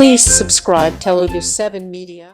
Please subscribe Telugu 7 Media.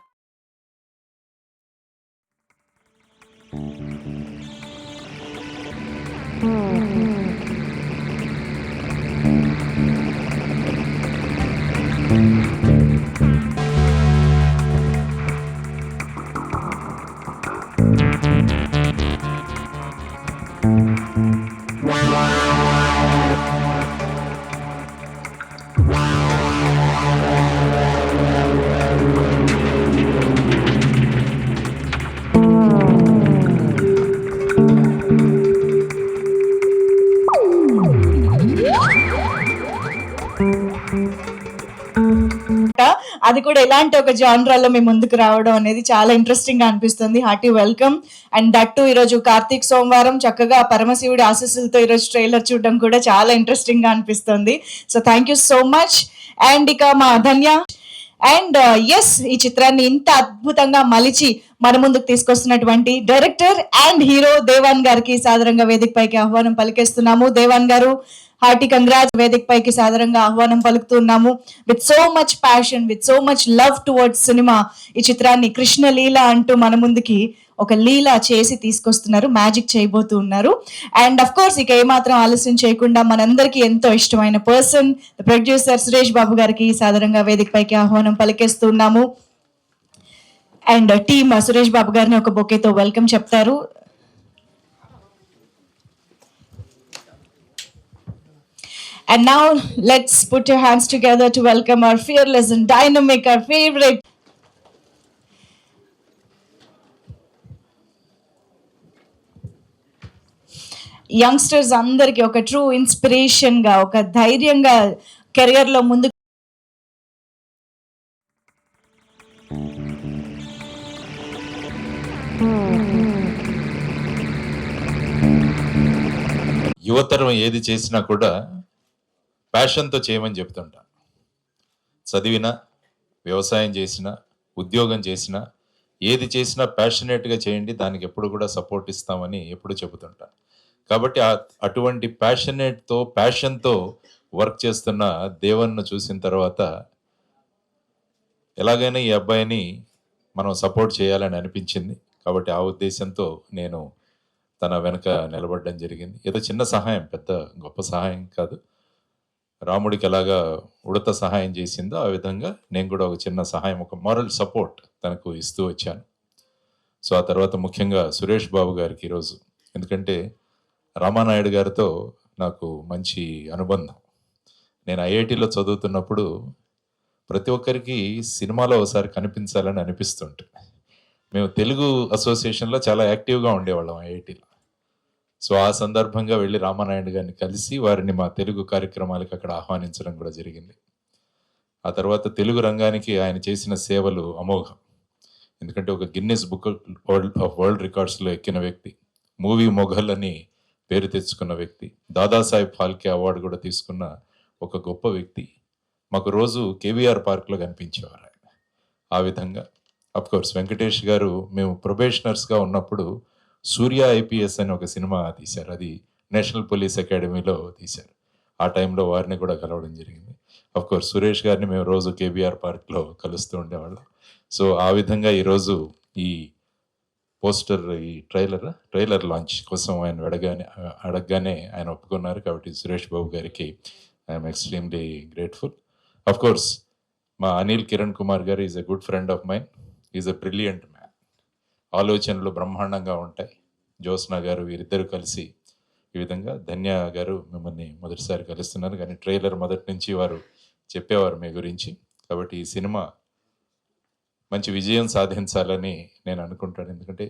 అది కూడా ఎలాంటి ఒక జానరాలో మీ ముందుకు రావడం అనేది చాలా ఇంట్రెస్టింగ్ గా అనిపిస్తుంది. Hearty welcome. And that to ఈరోజు కార్తీక్ సోమవారం చక్కగా పరమశివుడి ఆశీస్సులతో ఈరోజు ట్రైలర్ చూడడం కూడా చాలా ఇంట్రెస్టింగ్ గా అనిపిస్తుంది. So thank you so much. And ఇక మా ధన్య అండ్ ఎస్, ఈ చిత్రాన్ని ఇంత అద్భుతంగా మలిచి మన ముందుకు తీసుకొస్తున్నటువంటి డైరెక్టర్ అండ్ హీరో దేవాన్ గారికి సాదరంగా వేదిక పైకి ఆహ్వానం పలికేస్తున్నాము. దేవాన్ గారు, హార్టీ కంగ్రాట్స్. వేదిక పైకి సాదరంగా ఆహ్వానం పలుకుతున్నాము. With so much passion, with so much love towards cinema ఈ చిత్రాన్ని కృష్ణ లీల అంటూ మన ముందుకి ఒక లీల చేసి తీసుకొస్తున్నారు, మ్యాజిక్ చేయబోతూ ఉన్నారు. అండ్ అఫ్ కోర్స్ ఇక ఏమాత్రం ఆలస్యం చేయకుండా మనందరికీ ఎంతో ఇష్టమైన పర్సన్ ప్రొడ్యూసర్ సురేష్ బాబు గారికి సాదరంగా వేదిక పైకి ఆహ్వానం పలికేస్తున్నాము. అండ్ టీమ్ సురేష్ బాబు గారిని ఒక బొకేతో వెల్కమ్ చెప్తారు. And now let's put your hands together to welcome our fearless and dynamic, our favorite youngsters అందరికి ఒక ట్రూ ఇన్స్పిరేషన్ గా, ఒక ధైర్యంగా కెరియర్ లో ముందు యువతరం ఏది చేసినా కూడా ప్యాషన్తో చేయమని చెప్తుంటా. చదివినా, వ్యవసాయం చేసినా, ఉద్యోగం చేసినా, ఏది చేసినా ప్యాషనేట్గా చేయండి, దానికి ఎప్పుడు కూడా సపోర్ట్ ఇస్తామని ఎప్పుడు చెబుతుంటా. కాబట్టి అటువంటి ప్యాషన్తో వర్క్ చేస్తున్న దేవన్ను చూసిన తర్వాత ఎలాగైనా ఈ అబ్బాయిని మనం సపోర్ట్ చేయాలని అనిపించింది. కాబట్టి ఆ ఉద్దేశంతో నేను తన వెనక నిలబడడం జరిగింది. ఏదో చిన్న సహాయం, పెద్ద గొప్ప సహాయం కాదు. రాముడికి ఎలాగా ఉడత సహాయం చేసిందో ఆ విధంగా నేను కూడా ఒక చిన్న సహాయం, ఒక మారల్ సపోర్ట్ తనకు ఇస్తూ వచ్చాను. సో ఆ తర్వాత ముఖ్యంగా సురేష్ బాబు గారికి ఈరోజు, ఎందుకంటే రామానాయుడు గారితో నాకు మంచి అనుబంధం. నేను ఐఐటిలో చదువుతున్నప్పుడు ప్రతి ఒక్కరికి సినిమాలో ఒకసారి కనిపించాలని అనిపిస్తుంటుంది. మేము తెలుగు అసోసియేషన్లో చాలా యాక్టివ్గా ఉండేవాళ్ళం ఐఐటిలో. సో ఆ సందర్భంగా వెళ్ళి రామానాయుడు గారిని కలిసి వారిని మా తెలుగు కార్యక్రమాలకు అక్కడ ఆహ్వానించడం కూడా జరిగింది. ఆ తర్వాత తెలుగు రంగానికి ఆయన చేసిన సేవలు అమోఘం. ఎందుకంటే ఒక గిన్నెస్ బుక్ ఆఫ్ వరల్డ్ రికార్డ్స్లో ఎక్కిన వ్యక్తి, మూవీ మొఘల్ అని పేరు తెచ్చుకున్న వ్యక్తి, దాదాసాహెబ్ ఫాల్కే అవార్డు కూడా తీసుకున్న ఒక గొప్ప వ్యక్తి. మాకు రోజు కేవీఆర్ పార్క్లో కనిపించేవారు ఆయన. ఆ విధంగా అఫ్కోర్స్ వెంకటేష్ గారు, మేము ప్రొబేషనర్స్గా ఉన్నప్పుడు సూర్య ఐపీఎస్ అని ఒక సినిమా తీశారు, అది నేషనల్ పోలీస్ అకాడమీలో తీశారు. ఆ టైంలో వారిని కూడా కలవడం జరిగింది. అఫ్కోర్స్ సురేష్ గారిని మేము రోజు కేబీఆర్ పార్క్లో కలుస్తూ ఉండేవాళ్ళం. సో ఆ విధంగా ఈరోజు ఈ పోస్టర్, ఈ ట్రైలర్ లాంచ్ కోసం ఆయన అడగగానే ఆయన ఒప్పుకున్నారు. కాబట్టి సురేష్ బాబు గారికి ఐఎమ్ ఎక్స్ట్రీమ్లీ గ్రేట్ఫుల్. అఫ్కోర్స్ మా Anil Kiran Kumar garu is a good friend of mine, is a brilliant man. ఆలోచనలు బ్రహ్మాండంగా ఉంటాయి. జ్యోత్స్న గారు, వీరిద్దరూ కలిసి ఈ విధంగా. ధన్య గారు మిమ్మల్ని మొదటిసారి కలుస్తున్నారు, కానీ ట్రైలర్ మొదటి నుంచి వారు చెప్పేవారు మీ గురించి. కాబట్టి ఈ సినిమా మంచి విజయం సాధించాలని నేను అనుకుంటాను. ఎందుకంటే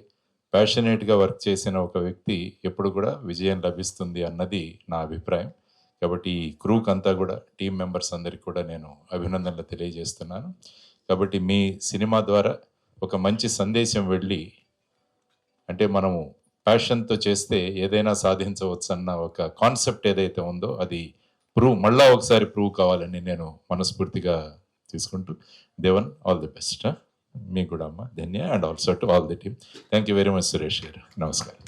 ప్యాషనేట్గా వర్క్ చేసిన ఒక వ్యక్తి ఎప్పుడు కూడా విజయం లభిస్తుంది అన్నది నా అభిప్రాయం. కాబట్టి ఈ క్రూక్ అంతా కూడా, టీం మెంబర్స్ అందరికీ కూడా నేను అభినందనలు తెలియజేస్తున్నాను. కాబట్టి మీ సినిమా ద్వారా ఒక మంచి సందేశం వెళ్ళి, అంటే మనము ప్యాషన్తో చేస్తే ఏదైనా సాధించవచ్చు అన్న ఒక కాన్సెప్ట్ ఏదైతే ఉందో అది మళ్ళా ఒకసారి ప్రూవ్ కావాలని నేను మనస్ఫూర్తిగా తీసుకుంటూ, దేవన్, ఆల్ ది బెస్ట్. మీకు కూడా అమ్మ Dhanya, and also to all the team. Thank you very much Suresh గారు. నమస్కారం.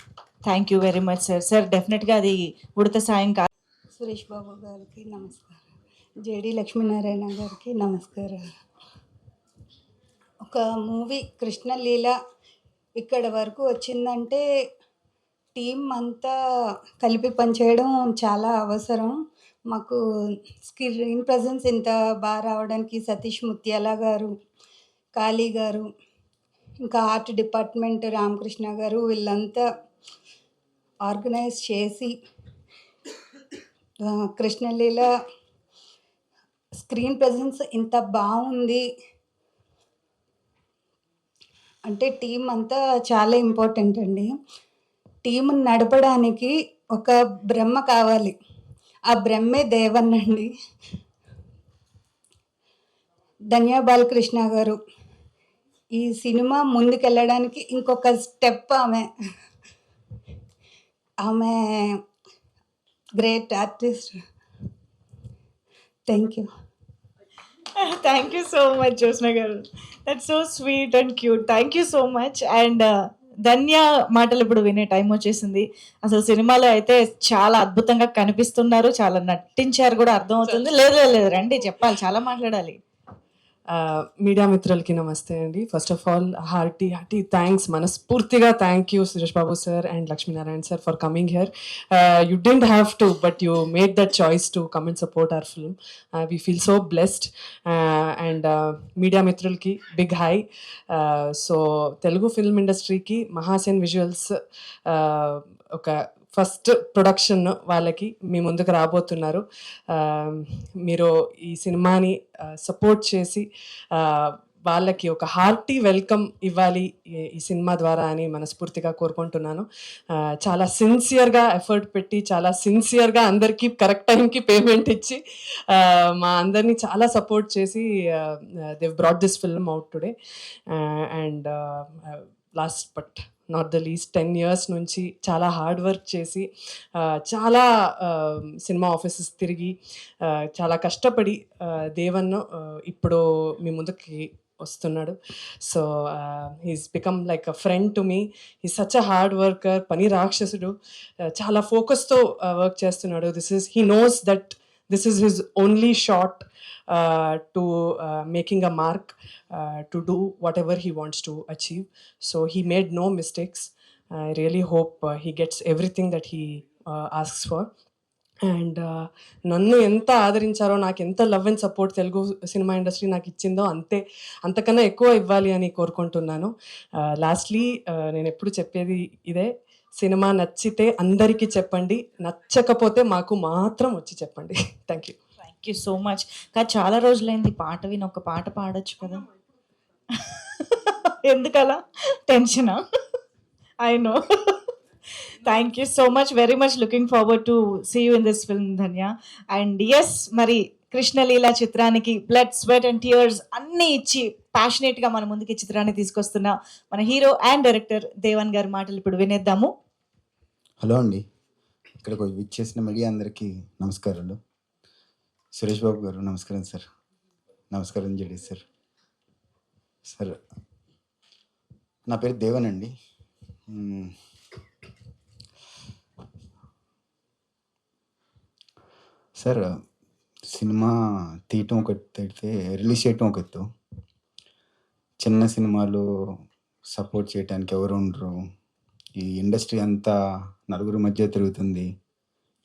Thank you very much sir. Sir డెఫినెట్గా అది ఉడత సాయం కాదు. సురేష్ బాబు గారికి నమస్కారం. జేడి లక్ష్మీనారాయణ గారికి నమస్కారం. ఒక మూవీ కృష్ణలీల ఇక్కడ వరకు వచ్చిందంటే టీం అంతా కలిపి పనిచేయడం చాలా అవసరం. మాకు స్క్రీన్ ప్రజెన్స్ ఇంత బాగా రావడానికి సతీష్ ముత్యాల గారు, కాళీ గారు, ఇంకా ఆర్ట్ డిపార్ట్మెంట్ రామకృష్ణ గారు వీళ్ళంతా ఆర్గనైజ్ చేసి కృష్ణలీల స్క్రీన్ ప్రజెన్స్ ఇంత బాగుంది అంటే టీం అంతా చాలా ఇంపార్టెంట్ అండి. టీంని నడపడానికి ఒక బ్రహ్మ కావాలి, ఆ బ్రహ్మే దేవన్ అండి. ధన్య బాలకృష్ణ గారు ఈ సినిమా ముందుకెళ్ళడానికి ఇంకొక స్టెప్ ఆమె great artist. Thank you. Thank you so much Jyotsna గారు, that so sweet and cute. Thank you so much. And Dhanya మాటలు ఇప్పుడు వినే టైం వచ్చేసింది. అసలు సినిమాలో అయితే చాలా అద్భుతంగా కనిపిస్తున్నారు, చాలా నటించారు కూడా అర్థమవుతుంది. లేదు లేదు లేదు, రండి చెప్పాలి, చాలా మాట్లాడాలి. మీడియా మిత్రులకి నమస్తే అండి. First of all hearty thanks, మనస్ఫూర్తిగా thank you Suresh Babu sir and Lakshminarayana sir for coming here. You didn't have to, but you made that choice to come and support our film. We feel so blessed. And media మిత్రులకి big hi. So Telugu film ఇండస్ట్రీకి Mahasen visuals ఒక first production వాళ్ళకి మీ ముందుకు రాబోతున్నారు. మీరు ఈ సినిమాని సపోర్ట్ చేసి వాళ్ళకి ఒక హార్టీ వెల్కమ్ ఇవ్వాలి ఈ సినిమా ద్వారా అని మనస్ఫూర్తిగా కోరుకుంటున్నాను. చాలా సిన్సియర్గా ఎఫర్ట్ పెట్టి, చాలా సిన్సియర్గా అందరికీ కరెక్ట్ టైంకి పేమెంట్ ఇచ్చి మా అందరినీ చాలా సపోర్ట్ చేసి they brought this film out today. And last but not the least 10 years నుంచి చాలా హార్డ్ వర్క్ చేసి చాలా సినిమా ఆఫీసెస్ తిరిగి చాలా కష్టపడి దేవన్ ఇప్పుడు మీ ముందుకి వస్తున్నాడు. So he's become like a friend to me. He such a hard worker, పని రాక్షసుడు. చాలా ఫోకస్తో వర్క్ చేస్తున్నాడు. He knows that this is his only shot to making a mark, to do whatever he wants to achieve. So he made no mistakes. I really hope he gets everything that he asks for. And నన్ను ఎంత ఆదరించారో, నాకు ఎంత love and support Telugu cinema industry నాకు ఇచ్చిందో అంతకన్నా ఎక్కువ ఇవ్వాలి అని కోరుకుంటున్నాను. లాస్ట్లీ నేను ఎప్పుడు చెప్పేది ఇదే, సినిమా నచ్చితే అందరికీ చెప్పండి, నచ్చకపోతే మాకు మాత్రం వచ్చి చెప్పండి. Thank you. Thank you so much. కానీ చాలా రోజులైంది పాట విని, ఒక పాట పాడొచ్చు కదా. ఎందుకలా టెన్షనా? I know. Thank you so much, very much looking forward to see you in this film Dhanya. And yes, మరి కృష్ణలీల చిత్రానికి బ్లడ్, స్వెట్ అండ్ టియర్స్ అన్నీ ఇచ్చి ప్యాషనేట్గా మన ముందుకి చిత్రాన్ని తీసుకొస్తున్న మన హీరో అండ్ డైరెక్టర్ దేవన్ గారి మాటలు ఇప్పుడు వినేద్దాము. హలో అండి, ఇక్కడికి విచ్చేసిన మీడియా అందరికీ నమస్కారాలు. సురేష్ బాబు గారు నమస్కారం సార్. నమస్కారం జడి సార్. సార్ నా పేరు దేవన్ అండి. సార్ సినిమా తీయటం ఒక అయితే, రిలీజ్ చేయటం ఒక ఎత్తు. చిన్న సినిమాలు సపోర్ట్ చేయడానికి ఎవరు ఉండరు. ఈ ఇండస్ట్రీ అంతా నలుగురు మధ్య తిరుగుతుంది,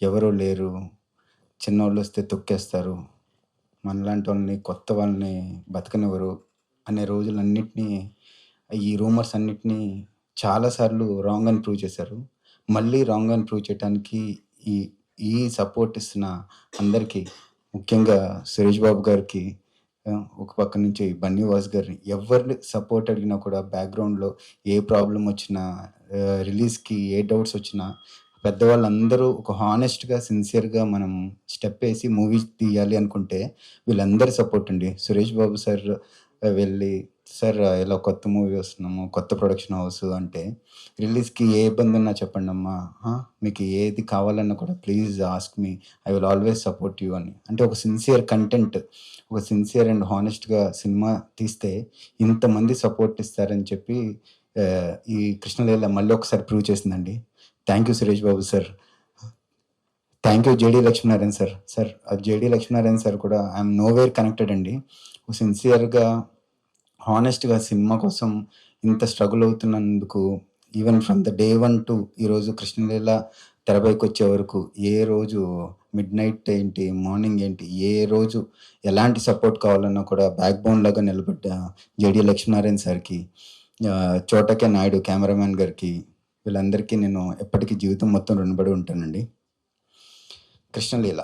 ఎవరో లేరు. చిన్నవాళ్ళు వస్తే తొక్కేస్తారు, మనలాంటి వాళ్ళని, కొత్త వాళ్ళని బతకనివ్వరు అనే రోజులన్నిటినీ, ఈ రూమర్స్ అన్నిటినీ చాలాసార్లు రాంగ్ అని ప్రూవ్ చేశారు. మళ్ళీ రాంగ్ అని ప్రూవ్ చేయడానికి ఈ సపోర్ట్ ఇస్తున్న అందరికీ, ముఖ్యంగా సురేష్ బాబు గారికి, ఒక పక్క నుంచి బన్నీవాస్ గారిని, ఎవరిని సపోర్ట్ అడిగినా కూడా బ్యాక్గ్రౌండ్లో ఏ ప్రాబ్లం వచ్చినా, రిలీజ్కి ఏ డౌట్స్ వచ్చినా, పెద్దవాళ్ళందరూ ఒక హానెస్ట్గా, సిన్సియర్గా మనం స్టెప్ వేసి మూవీ తీయాలి అనుకుంటే వీళ్ళందరి సపోర్ట్ అండి. సురేష్ బాబు సార్ వెళ్ళి, సార్ ఇలా కొత్త మూవీ వస్తున్నాము, కొత్త ప్రొడక్షన్ హౌస్ అంటే, రిలీజ్కి ఏ ఇబ్బంది ఉన్నా చెప్పండి అమ్మా, మీకు ఏది కావాలన్నా కూడా please ask me, I will always support you అని. అంటే ఒక సిన్సియర్ కంటెంట్, ఒక సిన్సియర్ అండ్ హానెస్ట్గా సినిమా తీస్తే ఇంతమంది సపోర్ట్ ఇస్తారని చెప్పి ఈ కృష్ణలీల మళ్ళీ ఒకసారి ప్రూవ్ చేసిందండి. Thank you Suresh Babu sir. Thank you JD Lakshminarayana sir. Sir JD Lakshminarayana sir కూడా ఐఎమ్ నోవేర్ కనెక్టెడ్ అండి. సిన్సియర్గా హానెస్ట్గా సినిమా కోసం ఇంత స్ట్రగుల్ అవుతున్నందుకు even from the day 1 to ఈరోజు కృష్ణలీల తెరపైకి వచ్చే వరకు ఏ రోజు మిడ్ నైట్ ఏంటి మార్నింగ్ ఏంటి ఏ రోజు ఎలాంటి సపోర్ట్ కావాలన్నా కూడా బ్యాక్ బోన్ లాగా నిలబడ్డ జేడి లక్ష్మీనారాయణ సార్కి, చోటకే నాయుడు కెమెరామ్యాన్ గారికి, వీళ్ళందరికీ నేను ఎప్పటికీ జీవితం మొత్తం రుణపడి ఉంటానండి. కృష్ణలీల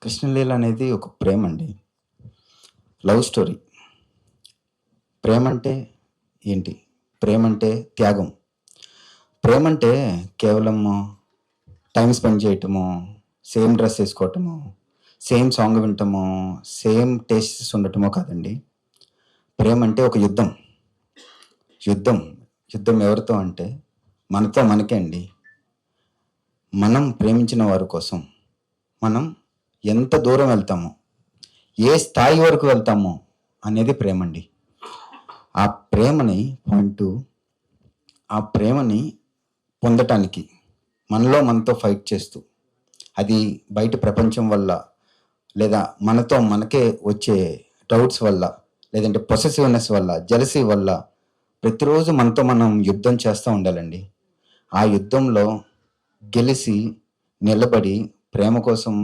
కృష్ణలీల అనేది ఒక ప్రేమ అండి, లవ్ స్టోరీ. ప్రేమ అంటే ఏంటి? ప్రేమ అంటే త్యాగం. ప్రేమ అంటే కేవలం టైం స్పెండ్ చేయటము, సేమ్ డ్రెస్ వేసుకోవటము, సేమ్ సాంగ్ వినటము, సేమ్ టేస్ట్స్ ఉండటమో కాదండి. ప్రేమ అంటే ఒక యుద్ధం. యుద్ధం యుద్ధం ఎవరితో అంటే మనతో మనకే అండి. మనం ప్రేమించిన వారి కోసం మనం ఎంత దూరం వెళ్తామో, ఏ స్థాయి వరకు వెళ్తామో అనేది ప్రేమ అండి. ఆ ప్రేమని పొందటానికి మనతో ఫైట్ చేస్తూ, అది బయట ప్రపంచం వల్ల లేదా మనతో మనకే వచ్చే డౌట్స్ వల్ల లేదంటే పొసెసివ్నెస్ వల్ల జెలసీ వల్ల ప్రతిరోజు మనతో మనం యుద్ధం చేస్తూ ఉండాలండి. ఆ యుద్ధంలో గెలిచి నిలబడి ప్రేమ కోసం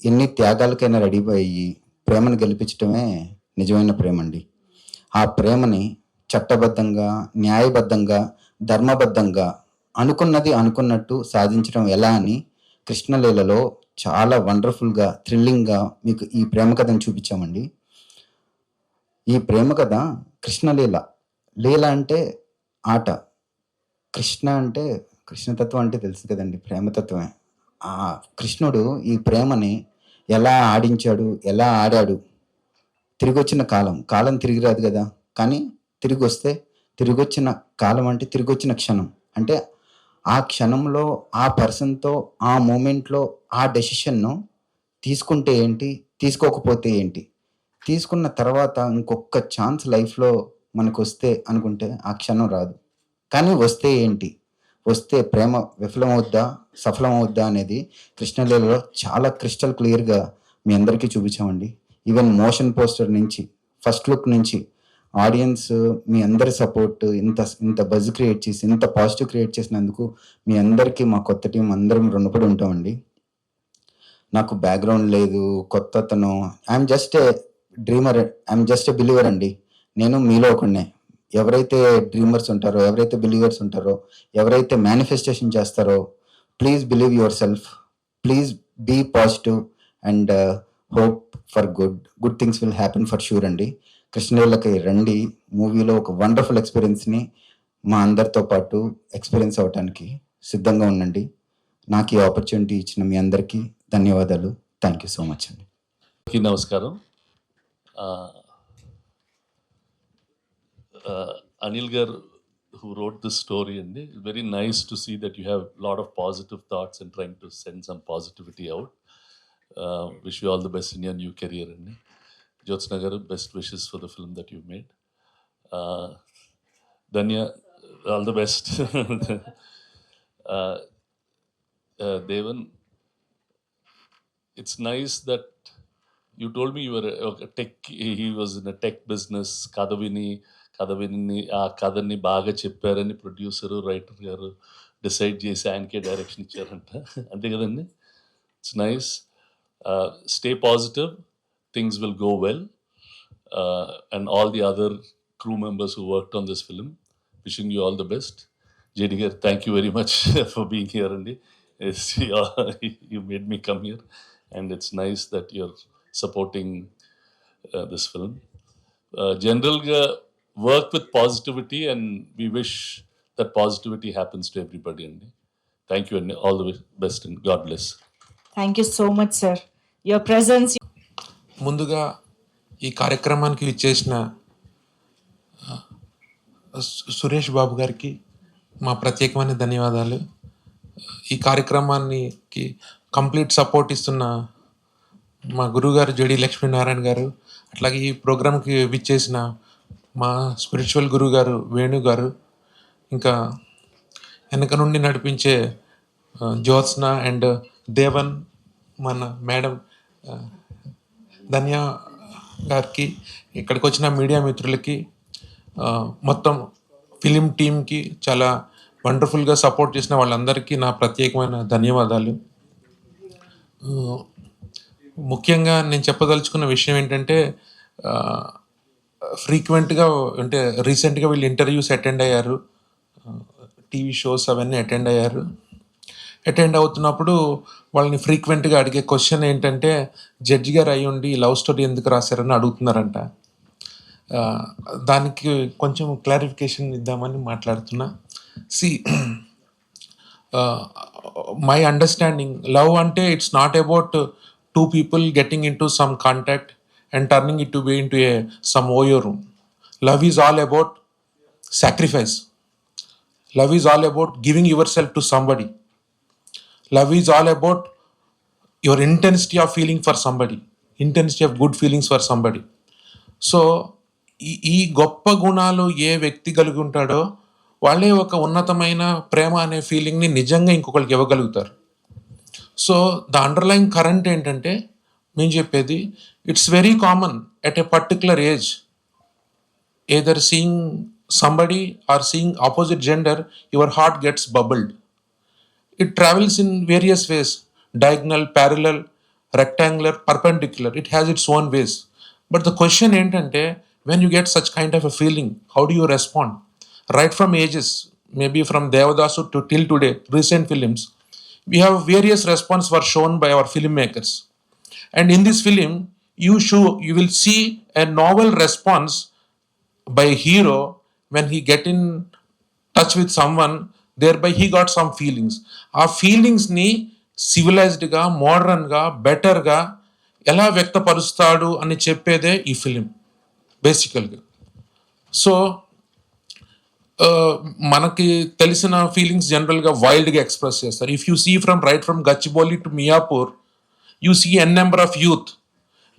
ఎన్ని త్యాగాలకైనా రెడీ అయ్యి ప్రేమను గెలిపించడమే నిజమైన ప్రేమ అండి. ఆ ప్రేమని చట్టబద్ధంగా, న్యాయబద్ధంగా, ధర్మబద్ధంగా అనుకున్నది అనుకున్నట్టు సాధించడం ఎలా అని కృష్ణలీలలో చాలా వండర్ఫుల్గా, థ్రిల్లింగ్గా మీకు ఈ ప్రేమ కథను చూపించామండి. ఈ ప్రేమ కథ కృష్ణలీల. లీల అంటే ఆట, కృష్ణ అంటే కృష్ణతత్వం అంటే తెలుసు కదండి, ప్రేమతత్వమే. ఆ కృష్ణుడు ఈ ప్రేమని ఎలా ఆడించాడు, ఎలా ఆడాడు. తిరిగి వచ్చిన కాలం తిరిగి రాదు కదా, కానీ తిరిగి వస్తే తిరిగి వచ్చిన కాలం అంటే తిరిగి వచ్చిన క్షణం అంటే ఆ క్షణంలో ఆ పర్సన్తో ఆ మూమెంట్లో ఆ డెసిషన్ను తీసుకుంటే ఏంటి, తీసుకోకపోతే ఏంటి, తీసుకున్న తర్వాత ఇంకొక ఛాన్స్ లైఫ్లో మనకు వస్తే అనుకుంటే ఆ క్షణం రాదు, కానీ వస్తే ఏంటి, వస్తే ప్రేమ విఫలమవుద్దా సఫలమవుద్దా అనేది కృష్ణలీలలో చాలా క్రిస్టల్ క్లియర్గా మీ అందరికీ చూపించామండి. ఈవెన్ మోషన్ పోస్టర్ నుంచి ఫస్ట్ లుక్ నుంచి ఆడియన్స్ మీ అందరి సపోర్ట్ ఇంత బజ్ క్రియేట్ చేసి ఇంత పాజిటివ్ క్రియేట్ చేసినందుకు మీ అందరికీ మా కొత్త టీం అందరం రుణపడి ఉంటామండి. నాకు బ్యాక్గ్రౌండ్ లేదు, కొత్త అతను, I'm just a dreamer, I'm just a believer అండి. నేను మీలో ఒకనే. ఎవరైతే డ్రీమర్స్ ఉంటారో, ఎవరైతే బిలీవర్స్ ఉంటారో, ఎవరైతే మేనిఫెస్టేషన్ చేస్తారో, please believe yourself, please be positive and hope for good things will happen for sure అండి. కృష్ణలీలకి రండి, మూవీలో ఒక వండర్ఫుల్ ఎక్స్పీరియన్స్ని మా అందరితో పాటు ఎక్స్పీరియన్స్ అవ్వటానికి సిద్ధంగా ఉండండి. నాకు ఈ ఆపర్చునిటీ ఇచ్చిన మీ అందరికీ ధన్యవాదాలు. థ్యాంక్ యూ సో మచ్ అండి. నమస్కారం. Anil gar, who wrote this story, and it's very nice to see that you have a lot of positive thoughts and trying to send some positivity out. Wish you all the best in your new career. And Jyotsna garu, best wishes for the film that you made. Danya, all the best. Devan, it's nice that you told me you were a tech, he was in a tech business. కథవిని ఆ కథని బాగా చెప్పారని producer writer గారు decide చేసి ఆయనకే direction ఇచ్చారంట, అంతే కదండి? It's nice. Stay positive, things will go well. And all the other crew members who worked on this film, wishing you all the best. JD garu, thank you very much for being here అండి. You made me come here, and it's nice that you're supporting this film. Generally, work with positivity, and we wish that positivity happens to everybody. And thank you, and all the best, and God bless. Thank you so much sir. Your presence. ముందుగా ఈ కార్యక్రమానికి విచ్చేసిన సురేష్ బాబు గారికి మా ప్రత్యేకమైన ధన్యవాదాలు. ఈ కార్యక్రమానికి కంప్లీట్ సపోర్ట్ ఇస్తున్న మా గురువుగారు జేడి లక్ష్మీనారాయణ గారు, అట్లాగే ఈ ప్రోగ్రాంకి విచ్చేసిన మా స్పిరిచువల్ గురువు గారు వేణు గారు, ఇంకా వెనక నుండి నడిపించే జ్యోత్స్న అండ్ దేవన్, మన మేడం ధన్య గారికి, ఇక్కడికి వచ్చిన మీడియా మిత్రులకి, మొత్తం ఫిలిం టీమ్కి చాలా వండర్ఫుల్గా సపోర్ట్ చేసిన వాళ్ళందరికీ నా ప్రత్యేకమైన ధన్యవాదాలు. ముఖ్యంగా నేను చెప్పదలుచుకున్న విషయం ఏంటంటే, ఫ్రీక్వెంట్గా అంటే రీసెంట్గా వీళ్ళు ఇంటర్వ్యూస్ అటెండ్ అయ్యారు, టీవీ షోస్ అవన్నీ అటెండ్ అవుతున్నప్పుడు వాళ్ళని ఫ్రీక్వెంట్గా అడిగే క్వశ్చన్ ఏంటంటే, జడ్జి గారు అయ్యి ఉండి లవ్ స్టోరీ ఎందుకు రాశారని అడుగుతున్నారంట. దానికి కొంచెం క్లారిఫికేషన్ ఇద్దామని మాట్లాడుతున్నా. సి, మై అండర్స్టాండింగ్, లవ్ అంటే it's not about two people getting in to some contact and turning it to be in to some OYO room. Love is all about sacrifice. Love is all about giving yourself to somebody. Love is all about your intensity of feeling for somebody, intensity of good feelings for somebody. So ఈ గొప్ప గుణాలు ఏ వ్యక్తి కలిగి ఉంటాడో వాళ్ళే ఒక ఉన్నతమైన ప్రేమ అనే ఫీలింగ్ని నిజంగా ఇంకొకరికి ఇవ్వగలుగుతారు. సో ద అండర్లైన్ కరెంట్ ఏంటంటే, మేము చెప్పేది, it's very common at a particular age, either seeing somebody or seeing opposite gender, your heart gets bubbled. It travels in various ways: diagonal, parallel, rectangular, perpendicular. It has its own ways. But the question ఏంటంటే, when you get such kind of a feeling, how do you respond? Right from ages, maybe from Devadasu to till today, recent films, we have various response were shown by our filmmakers. And in this film, you will see a novel response by hero when he get in touch with someone, thereby he got some feelings. ఆ ఫీలింగ్స్ని సివిలైజ్డ్గా, మోడర్న్గా, బెటర్గా ఎలా వ్యక్తపరుస్తాడు అని చెప్పేదే ఈ film బేసికల్గా. So మనకి తెలిసిన ఫీలింగ్స్ జనరల్గా వైల్డ్గా ఎక్స్ప్రెస్ చేస్తారు. If you see right from Gachibowli to Miyapur, you see N number of youth,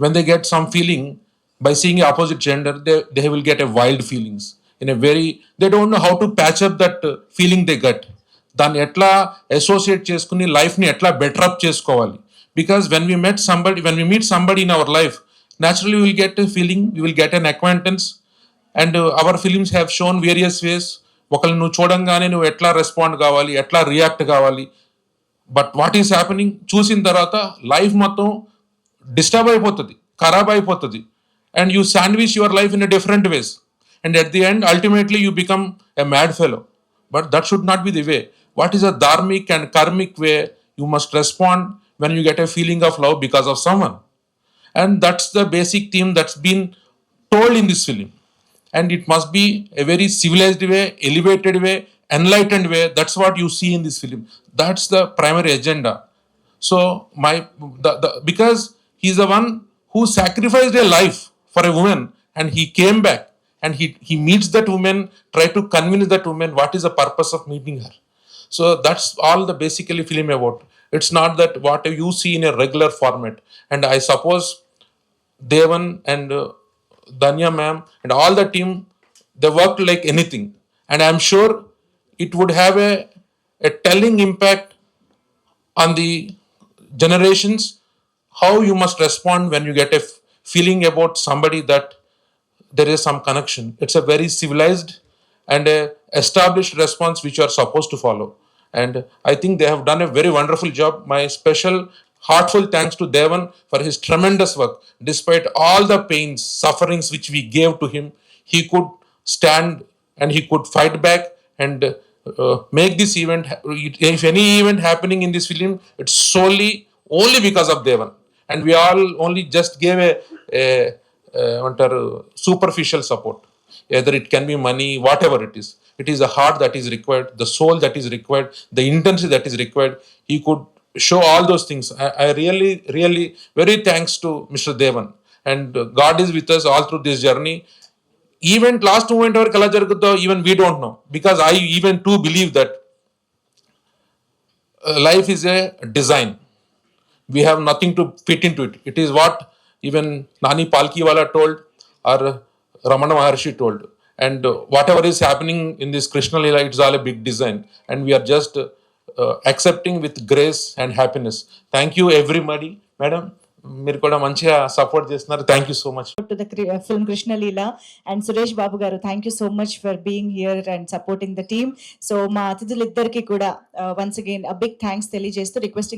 when they get some feeling by seeing the opposite gender, they will get a wild feelings in a very, they don't know how to patch up that feeling they get. దాన్ని ఎట్లా associate చేసుకుని లైఫ్ని ఎట్లా better up చేసుకోవాలి. Because when we meet somebody in our life, naturally we will get a feeling, we will get an acquaintance, and our films have shown various ways. ఒకళ్ళు నువ్వు చూడంగానే నువ్వు ఎట్లా రెస్పాండ్ కావాలి, ఎట్లా రియాక్ట్ కావాలి. బట్ వాట్ ఈస్ హ్యాపెనింగ్ చూసిన తర్వాత లైఫ్ మొత్తం డిస్టర్బ్ అయిపోతుంది, ఖరాబ్ అయిపోతుంది, and you sandwich your life in a different ways, and at the end ultimately you become a mad fellow. But that should not be the way. What is a dharmic and karmic way? You must respond when you get a feeling of love because of someone. And that's the basic theme that's been told in this film. And it must be a very civilized way, elevated way, enlightened way. That's what you see in this film. That's the primary agenda. So because he's the one who sacrificed a life for a woman, and he came back and he meets that woman, try to convince that woman what is the purpose of meeting her. So that's all the basically film about. It's not that what you see in a regular format. And I suppose Devan and Danya ma'am and all the team, they worked like anything. And I'm sure it would have a telling impact on the generations, how you must respond when you get a feeling about somebody that there is some connection. It's a very civilized and a established response which you are supposed to follow. And I think they have done a very wonderful job. My special heartfelt thanks to Devan for his tremendous work. Despite all the pains, sufferings which we gave to him, he could stand and he could fight back and make this event. If any event happening in this film, it's solely only because of Devan. And we all only just gave a superficial support. Either it can be money, whatever it is. It is the heart that is required, the soul that is required, the intensity that is required. He could show all those things. I really very thanks to Mr. Devan. And God is with us all through this journey. Even last moment వరకు ఎలా జరుగుతుందో even we don't know. Because I even too believe that life is a design. We have nothing to fit into it. It is what even Nani Palkiwala told or Ramana Maharshi told. And whatever is happening in this Krishna Leela, it's all a big design. And we are just accepting with grace and happiness. Thank you everybody. Madam, మీరు కూడా మంచిగా support చేస్తున్నారు. Thank you so much. to the film Krishna Leela and Suresh Babu garu, thank you so much for being here and supporting the team. So మా అతిథులిద్దరికి కూడా once again a big thanks తెలియజేస్తూ requesting